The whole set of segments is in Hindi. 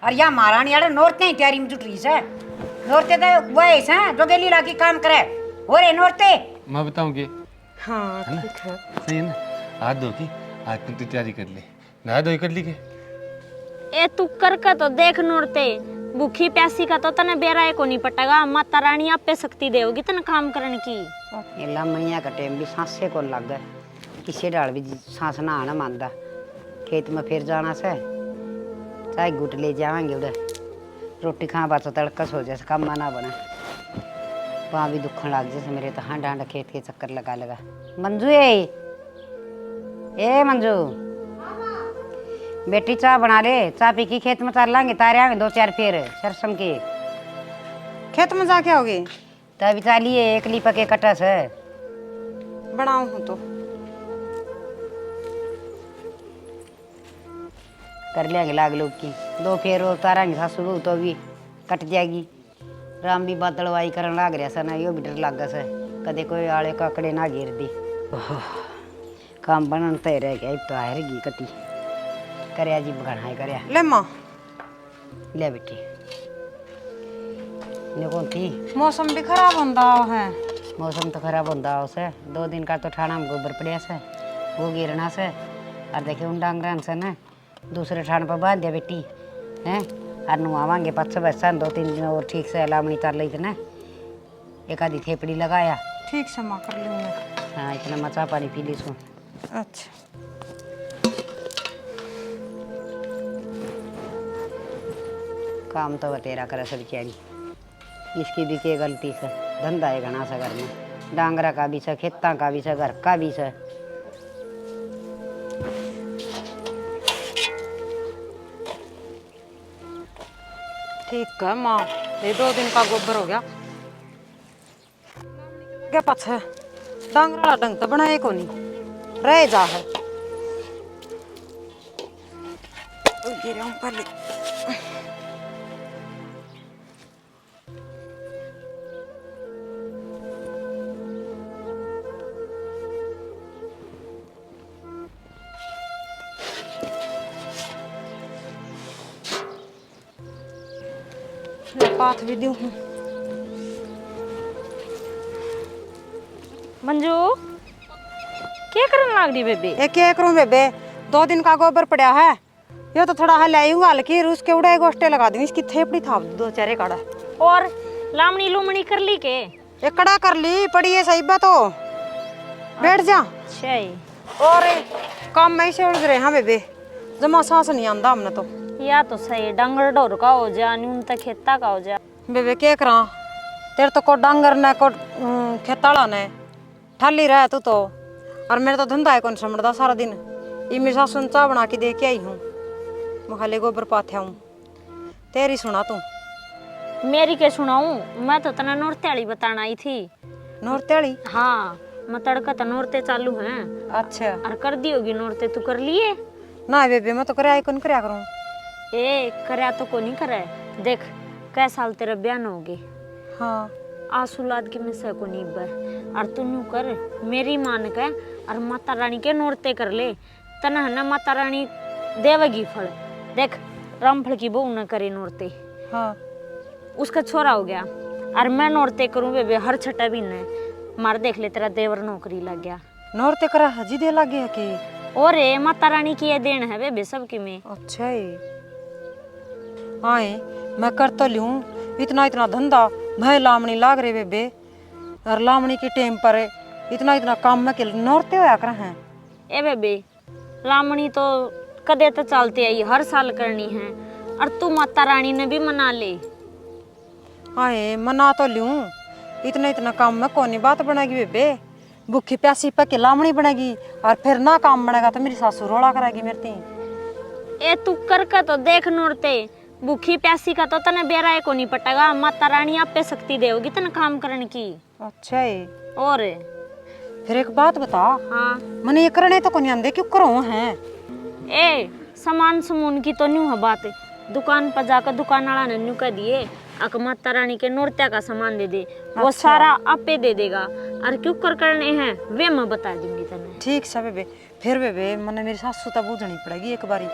और यहाँ महारानी यार नौरते ही तैयारी में जुट रही है। नौरते तो वो ऐसा है जो गेली लागी काम करे हो रे नौरते। मैं बताऊंगी। हाँ है ना? ठीक है। सही है ना। हाथ धो की आज तुम तैयारी कर ले। नहा धोई कर ली के ए तू कर का तो देख नोरते भूखी प्यासी का तो तने बेराए को नहीं पटेगा। माता रानी आप पे शक्ति देगी तने काम करने की। ये लामणिया का टाइम भी सांसे को लग गए किसी डाल भी सांस ना आना मानदा। खेत में फिर जाना से चाय गुट ले जाएंगे उधर रोटी खा बात तड़कस हो जैसे काम ना बना वहाँ भी दुखन लग जैसे मेरे तो हाँ डांडा खेत के चक्कर लगा लगा। मंजू ए मंजू बेटी चाय बना ले। चाय पी की खेत में चल लांगे तारे आएंगे 2-4 फेर सरसम के खेत में जाके आओगे? तभी चालिए एक लीपा के कटस है बनाऊं हूँ तो कर लेंगे लाग लोग की 2 फेर उतारेंगे सासू बहू तो भी कट जाएगी। राम भी बादलवाई करन लाग रहा सा ना यो भी डर लाग से कदे कोई आले काकड़े ना गिर दी। काम बनन ते रह गया तो आएगी कटी करया जी बगड़ाई करया ले माँ ले बेटी ने कौन थी। मौसम भी खराब होता है। मौसम तो खराब होता उसे 2 दिन का तो ठाणा में गोबर पड़िया से वो गिरना से और देखे उन डांगरान से ना दूसरे ठाण पर बांध दिया बेटी हैं और नुआवांगे 5 बच्चा 2-3 दिन और ठीक से लामणी तार ली थी ना एक आधी थेपड़ी लगाया। ठीक से माँ कर लूँगा। हाँ इतना मचा पानी पी ली सो। अच्छा काम तो बतेरा करे सब बेचारी इसकी भी के गलती से धंधा है घना सा घर में डांगरा का भी से खेता का भी से घर का भी से। ठीक है माँ ये 2 दिन का गोबर हो गया क्या पाछे डांगरा ढंग तो बनाए को नहीं रह जा है गिरे हूँ पहले। पाथ भी दूँ मंजू क्या करने लाग रही बेबी। एक क्या करूँ बेबे 2 दिन का गोबर पड़ा है ये तो थोड़ा हल आऊंगा हल्की उसके उड़े गोष्टे लगा दूंगी इसकी थेपड़ी था 2-4 काड़ा और लामणी लुमणी कर ली के एक कड़ा कर ली पड़ी है सही बात तो बैठ जा। अच्छा और काम में से उड़ रहे हाँ बेबे जमा सांस नहीं आंदा हमने तो। या तो सही डांगर ढोर का हो जा न्यून तक खेता का हो जा। बेबे क्या करा तेरे तो को डांगर ने को खेताड़ा ने ठाली रहा तू तो और मेरे तो धंधा है कौन समझदा सारा दिन ये मेरी सासू ने चाय बना के दे के आई हूँ मैं खाली गोबर पाथ्या हूँ तेरी सुना तू। मेरी के सुनाऊं मैं तो तना नौरते वाली बताना आई थी। नौरते वाली? हाँ मैं तड़का तो नौरते चालू हैं। अच्छा और कर दी होगी नौरते तू कर लिए? ना बेबे मैं तो कराया कौन करया करूँ। ए करया तो को नहीं करे देख कै साल तेरा ब्याह हो गए। हाँ आसूलाद के में से को नहीं बर और तू न्यू कर मेरी मान के और माता रानी के नौरते कर ले तना है ना माता रानी देवगी फल। देख रामफल की बहू न करे नौरते हाँ उसका छोरा हो गया और मैं नौरते करूं बेबे हर छठा भी न मार देख ले तेरा देवर नौकरी लग गया। नौरते करा हजी दे लगे है कि और माता रानी की ये देन है बेबे सबकी में। अच्छा है आए मैं कर तो लूँ इतना इतना धंधा मैं लामणी लाग रहे बेबे और लामणी के टाइम पर इतना इतना काम में के नौरते होया कर हैं। ए बेबे लामणी तो कदे तो चलती आई हर साल करनी है और तू माता रानी ने भी मना ले। आए मना तो लूँ इतना इतना काम में कौन बात बनेगी बेबे भूखी प्यासी पके लामणी बनेगी और फिर ना काम बनेगा तो मेरी सासू रोड़ा कराएगी मेरे ती। ए तू कर का तो देख नौरते भूखी प्यासी का तो तने बेराए को नहीं पटेगा। माता रानी आप पे शक्ति देगी तने काम करने की। अच्छा है और फिर एक बात बता हाँ मने ये करने तो कोनी आंदे क्यों करो हैं। ए सामान समून की तो न्यू है बात दुकान पर जाकर दुकान वाला ने न्यू कह दिए अक माता रानी के नौरत्या का सामान दे दे वो अच्छा। सारा आपे दे देगा और क्यों कर करने हैं वे मैं बता दूंगी तने। ठीक से बेबे फिर बेबे मने मेरी सासू तो बूझनी पड़ेगी एक बारी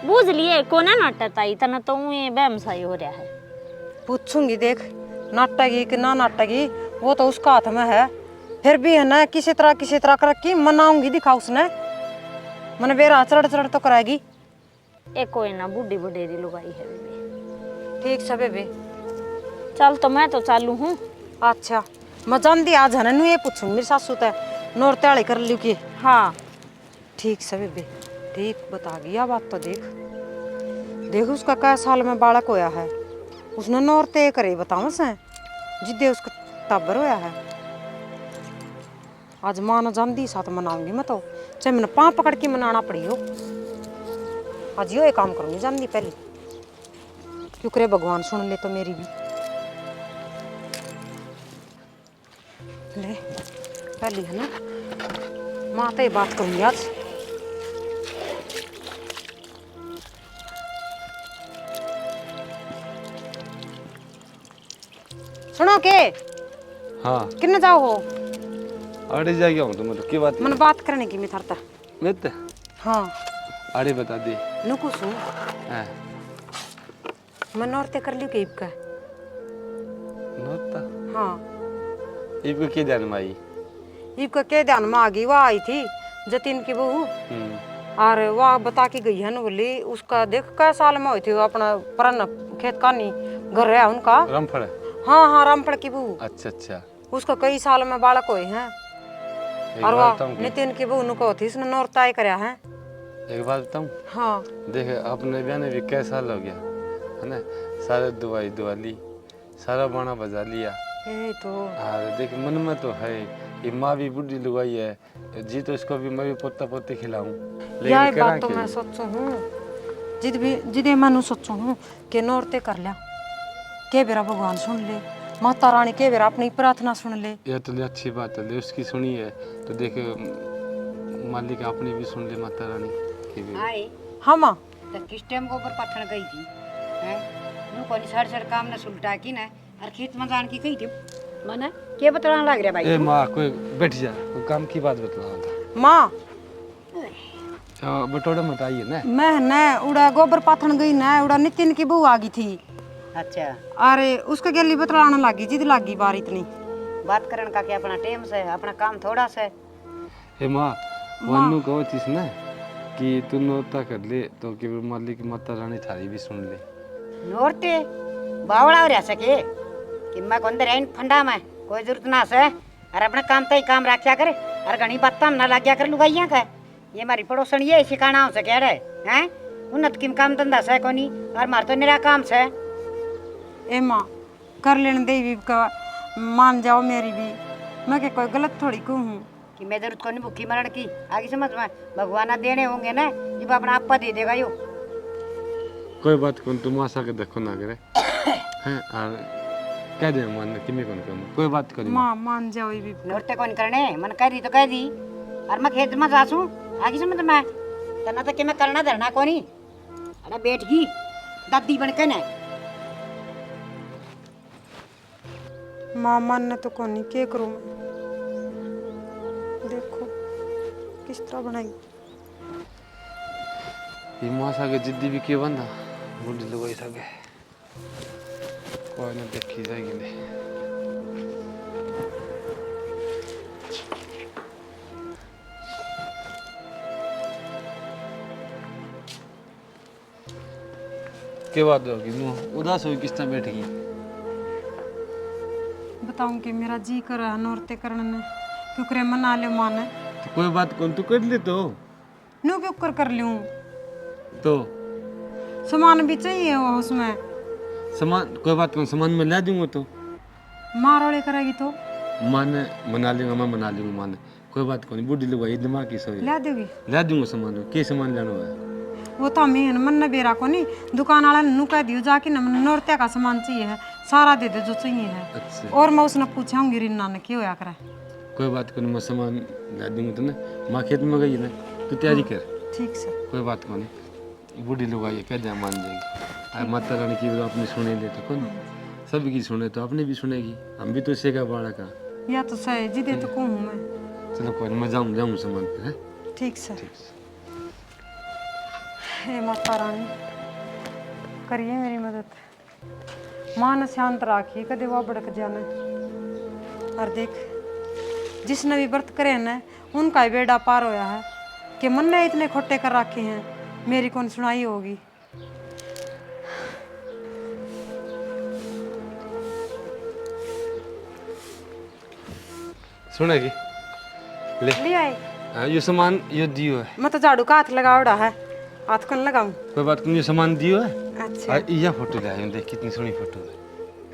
बूझ लिए कोने नाटकताई तना तो ये बेमसाई हो रहा है। पूछूंगी देख नाटकी कि ना नाटकी वो तो उसका हाथ में है। फिर भी है ना किसी तरह कर की मनाऊंगी दिखा उसने मन बेरा चढ़ तो कराएगी। ए कोई ना बूढ़ी बुढ़ेरी लुगाई है बेबी। ठीक से बेबी चल तो मैं तो चालू हूँ। अच्छा मैं जानती आज है ना ये पूछूंगी मेरी सासू ते नोर त्याली कर लियो की। हाँ ठीक से बेबी ठीक बता गया बात तो देख उसका कै साल में बालक होया है उसने नोर तय करे बताओ से जिदे उसका टाबर होया है। आज मां न जानती साथ मनाऊंगी मैं तो चाहे मैंने पाँव पकड़ के मनाना पड़ी हो। आज यो ये काम करूंगी जानती पहले क्यों करे भगवान सुन ले तो मेरी भी ले पहली है ना माँ तो ये बात करूंगी आज। सुनो के हाँ किन्ने जाओ हो अरे जा गया हूँ तो मतलब की बात मन बात करने की मैं थरता। मित हाँ अरे बता दे। नुकु सु हाँ मैं नौरते कर ली के का। नोता हाँ इब के ध्यान में आई। इबका के ध्यान में आ गई वो आई थी जतिन की बहू और वह बता के गई है ना बोली उसका देख कै साल में हुई थी वो अपना परन खेत का नहीं घर है उनका। रामफल हाँ रामफल की बहू अच्छा उसका कई साल में बालक हुए हैं एक और बात वह बताऊं नितिन की बहू नुको थी उसने नौरताई कराया है। एक बात बताऊं हाँ देख अपने ब्याह ने भी कै साल हो गया है ना सारे दुआ ली सारा बाना बजा लिया। यही तो और देख मन में तो है ये माँ भी बुढ़ी लुगाई है जी तो इसको भी मैं भी पोता पोती खिलाऊं यही करा बात तो क्या? मैं सोचू हूँ जिदे मैं सोचू हूँ कि नौरते कर लिया के बेरा भगवान सुन ले माता रानी के बेरा अपनी प्रार्थना सुन ले। यह तो ले अच्छी बात है ले उसकी सुनी है तो देख मालिक अपनी भी सुन ले माता रानी की भी। आए हाँ माँ तो किस टाइम को ऊपर पत्थर गई थी हैं नु कोनी सड़ काम न सुलटा की ना और खेत में जान की गई थी मने के बतलाने लग रहा भाई ए माँ कोई बैठ जा कोई काम की बात बतलाना था। माँ बटोड़ा मत आइए ना। मैं न उड़ा गोबर पाथन गई न उड़ा नितिन की बहू आ गई थी अच्छा अरे उसके गली बतलाने लगी जिद लगी बार इतनी बात करन का के अपना टाइम से अपना काम थोड़ा से। ए माँ वन्नू कहो चीज ना कि तू नोता कर ले तो कि मालिक माता रानी थारी भी सुन ले। नोरते बावड़ा हो रहा सके कि मैं अंदर आइन फंडा में कोई जरूरत ना से और अपना काम तो ही काम रखा करे और घनी बात ना लग गया कर लुगाइया का ये हमारी पड़ोसन ये सिखाना हो सके रे हैं उन्नत किम काम धंधा से कोनी और मार तो निरा काम से। ए माँ कर लेने दे भी का मान जाओ मेरी भी मैं क्या कोई गलत थोड़ी कहूँ कि मैं जरूरत कोनी भूखी मरण की आगे समझ में भगवान देने होंगे ना जब अपना आपा दे देगा यो। कोई बात कौन तुम आशा के देखो ना करे हैं और कह दे मन कि मैं कौन करूँ कोई बात करी माँ मान जाओ ये भी नोरते कौन करने मन कह दी तो कह दी और मैं खेत में जासू आगे समझ में तना तो कि मैं करना धरना कोनी अरे बैठ गई दादी बन के ना माँ मानने तो कौन नहीं क्या करूँ मैं देखो किस तरह बनाई ये माँ सागे जिद्दी भी क्यों बंदा बुढ़ी लोग ऐसा के कोई ना देखी जाएगी नहीं। क्या बात होगी नू उदास हुई किस तरह बैठेगी बताऊं कि मेरा जी कर रहा है नौरते करने में क्यों करे मना ले माने तो कोई बात कौन तू कर ले तो न्यू क्यों कर लूं तो सामान भी चाहिए वो उसमें सामान कोई बात कौन सामान में ला दूंगा तो मारोड़े करेगी तो मान मना लूंगा मैं मना लूंगा मान कोई बात कौन बुढ़ी लोग ये दिमाग की सोई ला दोगी ला दूंगा सामान के सामान लाना है वो तो मैं मन न बेरा को नहीं दुकान वाला नु कह दियो जाके न नौरते का सामान चाहिए है सारा दे दे जो चाहिए है। अच्छा और मैं उसने पूछाऊंगी रिन्ना ने क्यों होया करे कोई बात कौन मैं सामान ला दूंगा तो ना माँ खेत में गई ना तू तैयारी कर ठीक से कोई बात कौन बूढ़ी लोग आइए क्या जा मान जाएगी और माता रानी की भी अपनी सुने ले तो कौन सबकी सुने तो अपनी भी सुनेगी हम भी तो इसे का बाड़ा का या तो सही जिदे तो कहूँ मैं चलो कोई मैं जाऊँ सामान पे है ठीक से हे माता रानी करिए मेरी मदद, मान शांत राखिए कदे वो भड़क जाना। और देख जिसने भी व्रत करे न उनका ही बेड़ा पार होया है कि मन ने इतने खोटे कर रखे हैं, मेरी कौन सुनाई होगी। सुनेगी ले ले आए ये सामान ये दियो है, मैं तो झाड़ू का हाथ लगावड़ा है, हाथ कौन लगाऊं। कोई बात नहीं, ये सामान दियो है। अच्छा यह फोटो ले आयो, देख कितनी सोहनी फोटो है।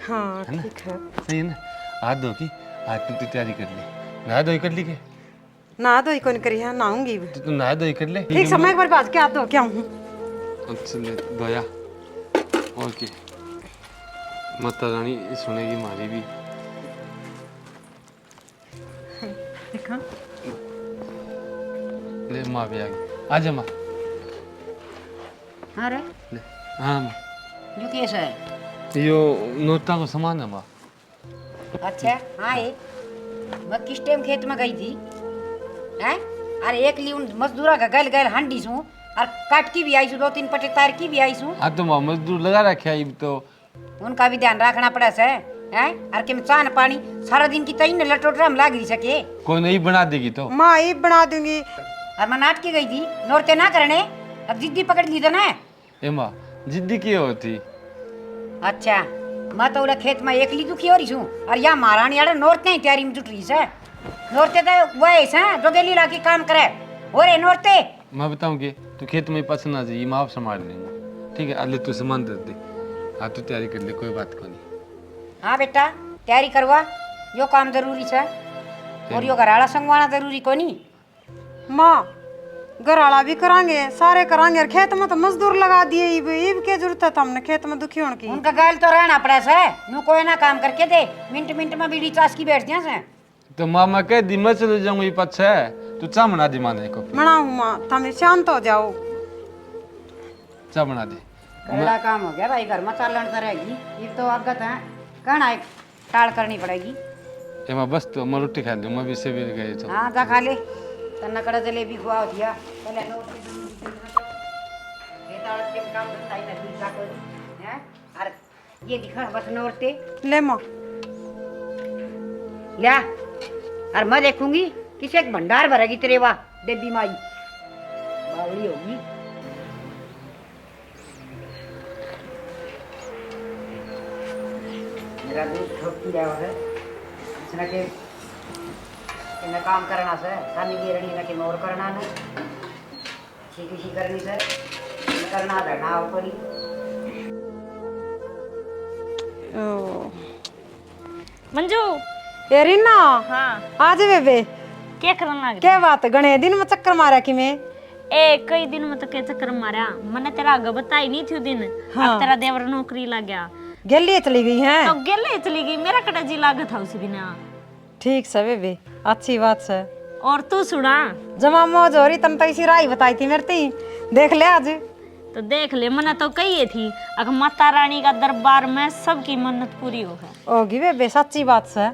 हाँ ठीक है। सही है ना। हाथ धो की, हाथ की तू तैयारी कर ले। नहा धोई कर ली के? ना धोई कौन करी है, नहाऊंगी भी। तू नहा धोई कर ले। ठीक समय एक बार बाज के हाथ धो के आऊं। अच्छा ले धोया। ओके माता रानी सुनेगी हमारी भी। देखा ले माँ भी आ गई, आ जा माँ। हाँ रे ले हाँ माँ, जो कैसा है? यो नोटा को सामान है माँ। अच्छा हाँ ये मैं किस टाइम खेत में गई थी हैं? अरे एक ली उन मजदूरा का गल गल हांडी सू और काट की भी आई सू, 2-3 पटे तार की भी आई सू। हाँ तो माँ मजदूर लगा रखे है तो उनका भी ध्यान रखना पड़ा से हैं? और कि चान पानी सारा दिन की तई लटोट रहा लाग ही सके। कोई नहीं बना देगी तो। माँ ये बना दूंगी। और मैं नाट की गई थी नोरते ना करने, अब जिद्दी पकड़ ली तो ना। ए माँ जिद्दी की होती। अच्छा मैं तो उड़ा खेत में एकली दुखी हो रही हूँ और यहाँ महारानी आड़े नोरते ही तैयारी में जुट रही है। नोरते तो वह ऐसा जो गेली लाके काम करे हो रे नोरते। मैं बताऊँ तू खेत में पसंद आ जाइए, मैं आप संभाल लेंगे, ठीक है। अल्ले तू सामान दे दे, हाँ तू तैयारी कर ले, कोई बात को नहीं। हाँ बेटा तैयारी करवा, यो काम जरूरी है और यो घराड़ा संगवाना जरूरी को नहीं। माँ घराला भी करांगे, सारे करांगे, और खेत में तो मजदूर लगा दिए, इब के जरूरत है हमने खेत में दुखी होने की। उनका गाल तो रहना पड़ा से, नू कोई ना काम करके दे, मिनट मिनट में बीड़ी चास की बैठ दिया से। तो मामा कह दी मैं चले जाऊंगा ये पच्छा है, तू चा बना दे माने को। मनाऊ माँ तुम शांत हो जाओ। चा बना दे। बड़ा काम हो गया भाई, घर में चालन करेगी ये तो अवगत है, कहना एक टाल करनी पड़ेगी। ए माँ बस तो मैं रोटी खा लूँ, मैं भी से भी गए तो। हाँ जा खा ले, तन्ना कड़ा जलेबी खुआ दिया पहले नो ये ताल के काम धंधा ही नहीं दूसरा कोई है। और ये दिखा बस नोरते ले माँ लिया, और मैं देखूंगी किसी एक भंडार भरेगी तेरे वाह देवी माई बावली होगी। मेरा दूध ठोकी जाओ है इसना के मैं काम करना से सानी की रणी ना के मोर करना ना किसी करनी से करना धरना ऊपर ही। मंजू ए रीना हाँ आज बेबे क्या करना लग क्या बात गणे दिन में चक्कर मारा कि मैं ए कई दिन में तो के चक्कर मारा, मैंने तेरा आगे बताई नहीं थी उस दिन। अब तेरा देवर नौकरी लग गया गेली चली गई है। तो गेले चली गई, मेरा कड़ा जी लागत था उस बिना। ठीक से बेबे अच्छी बात है। और तू सुना जमा मौज हो रही तन तो इसी राय बताई थी मेरे ती, देख ले आज। तो देख ले, मैंने तो कही थी अगर माता रानी का दरबार में सबकी मन्नत पूरी हो है। होगी बेबे सच्ची बात है,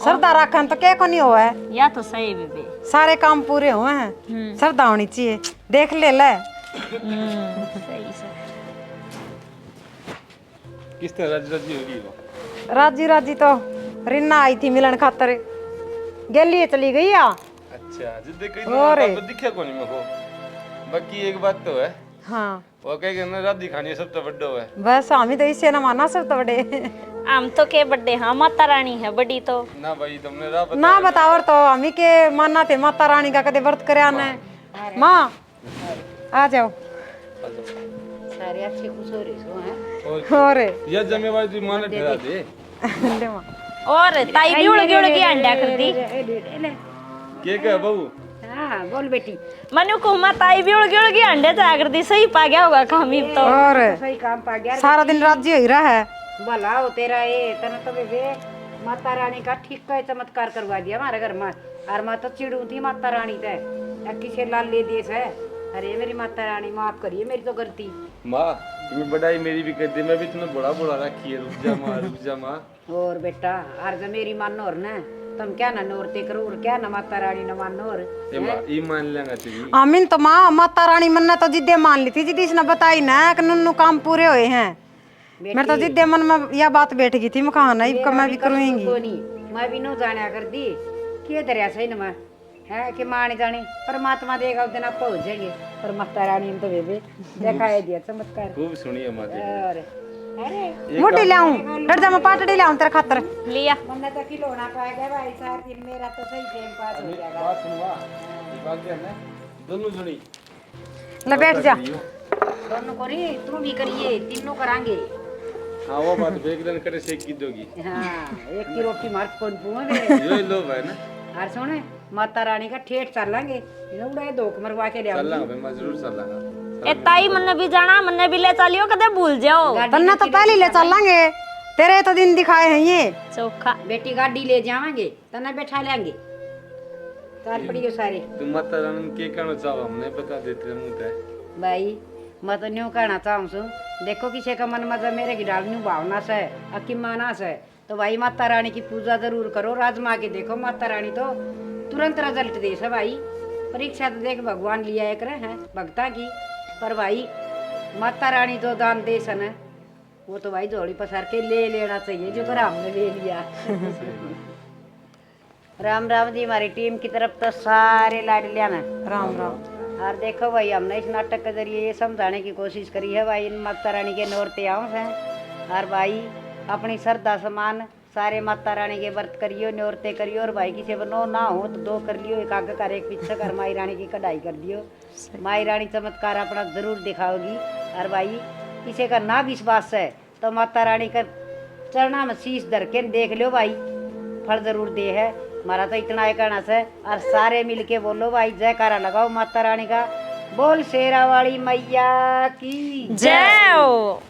श्रद्धा रखन तो क्या को नहीं हुआ है, या तो सही बेबे। सारे काम पूरे हुए हैं, श्रद्धा होनी चाहिए। देख ले ले सही से। किस तरह राजी होगी वो? राजी राजी तो रिन्ना आई थी मिलन खातर, गेली चली गई या। अच्छा जिद्दे कहीं और तो दिखा को नहीं मेरे को। बाकी एक बात तो है, हाँ वो कहेगा ना रात दिखानी सब तो बड्डो है। बस हमें तो इससे ना माना सब तो बड़े आम तो के बड्डे, हाँ माता रानी है बड़ी तो ना भाई तुमने रात बता ना बतावर तो हमी के मानना थे माता रानी का कदे व्रत करे आना है। माँ आ जाओ। सारे अच्छे खुश हो रही सो हैं। और यह जिम्मेवारी तू माने ठहरा दे। ले माँ और ताई भी उड़ के अंडा कर दी। के कह बहू? हाँ बोल बेटी। मनु को माँ ताई भी उड़ के अंडे तैयार कर दी, सही पा गया होगा काम तो। और सही काम पा गया सारा दिन राज्य ही रहा है। भला हो तेरा ये तना तो बेबे माता रानी का ठीक का चमत्कार करवा दिया हमारे घर में। और मैं तो चिड़ू थी माता रानी ते किसे लाल ले दिए से। अरे मेरी माता रानी माफ करिए मेरी तो गलती। माँ तुम्हें बड़ाई मेरी भी कर दी, मैं भी तुम्हें बड़ा बड़ा रखी है। रुक जा माँ रुक जा माँ। और बेटा और जब मेरी मानो और ना तुम क्या ना नोरते करो और क्या ना माता रानी न मानो और ये मान लेंगा तुझे आमीन तो माँ माता रानी मन्ने तो जिद्दे मान ली थी जिद्दी इसने बताई ना कि नुन्नू काम पूरे हुए हैं। मेरे तो जिद्दे मन में यह बात बैठ गई थी मैं कहा नहीं मैं भी करूँगी। मैं भी नो जाने कर दी के दरिया सही न मैं है कि माँ नहीं जानी परमात्मा देगा उस दिन आप पहुंच जाएंगे पर माता रानी ने तो बेबे देखा है दिया चमत्कार। खूब सुनिए माता और अरे मोटी लाऊं डर जा मैं पाटड़ी लाऊं तेरे खातर। लिया मन्ना तो खिलौना पाएगा भाई सार दिन मेरा तो सही टाइम पास हो जाएगा। बात सुनवा ये बात क्या है दोनों सुनी ले बैठ जा। दोनों करी तुम भी करिए तीनों करांगे। हाँ वो बात बेगलन करे से की दोगी हाँ एक की रोटी मार कौन पुए ये लोग है ना और सुने माता रानी का ठेठ चलेंगे उड़ा धोख मरवा के ले चलांगा भाई मैं जरूर चलांगा ए ताई मन्ने भी जाना मन्ने भी ले चलियो कदे भूल जाओ। तन्ना तो पहले ले चलेंगे तेरे तो दिन दिखाए हैं ये। चोखा बेटी गाड़ी ले जावांगे तना बैठा लेंगे तार पड़ी सारे तुम माता रानी के कहना चाहो हमने बता देते मुझे भाई मैं तो न्यू कहना चाहूँ सु देखो किसी का मन मतलब मेरे की डाल न्यू भावना से अकी माना से तो भाई माता रानी की पूजा जरूर करो राजमा के देखो माता रानी तो तुरंत रिजल्ट दे से भाई परीक्षा तो देख भगवान लिया एक है भक्ता की पर भाई माता रानी तो दान दे सन वो तो भाई झोली पसार के ले लेना चाहिए जो कर हमने ले लिया। राम राम जी हमारी टीम की तरफ तो सारे लाडलिया ना राम राम। और देखो भाई हमने इस नाटक के जरिए ये समझाने की कोशिश करी है भाई इन माता रानी के नौरते आऊँ हैं और भाई अपनी श्रद्धा समान सारे माता रानी के व्रत करियो नौरते करियो और भाई किसी बनो ना हो तो दो कर लियो एक आगे कर एक पीछे कर माई रानी की कढ़ाई कर दियो माई रानी चमत्कार अपना जरूर दिखाओगी। और भाई किसी का ना विश्वास है तो माता रानी का चरणा में शीश धर के देख लो भाई फल जरूर दे है। हमारा तो इतना है कहना से और सारे मिलके बोलो भाई जयकारा लगाओ माता रानी का बोल शेरा वाली मैया की जय हो।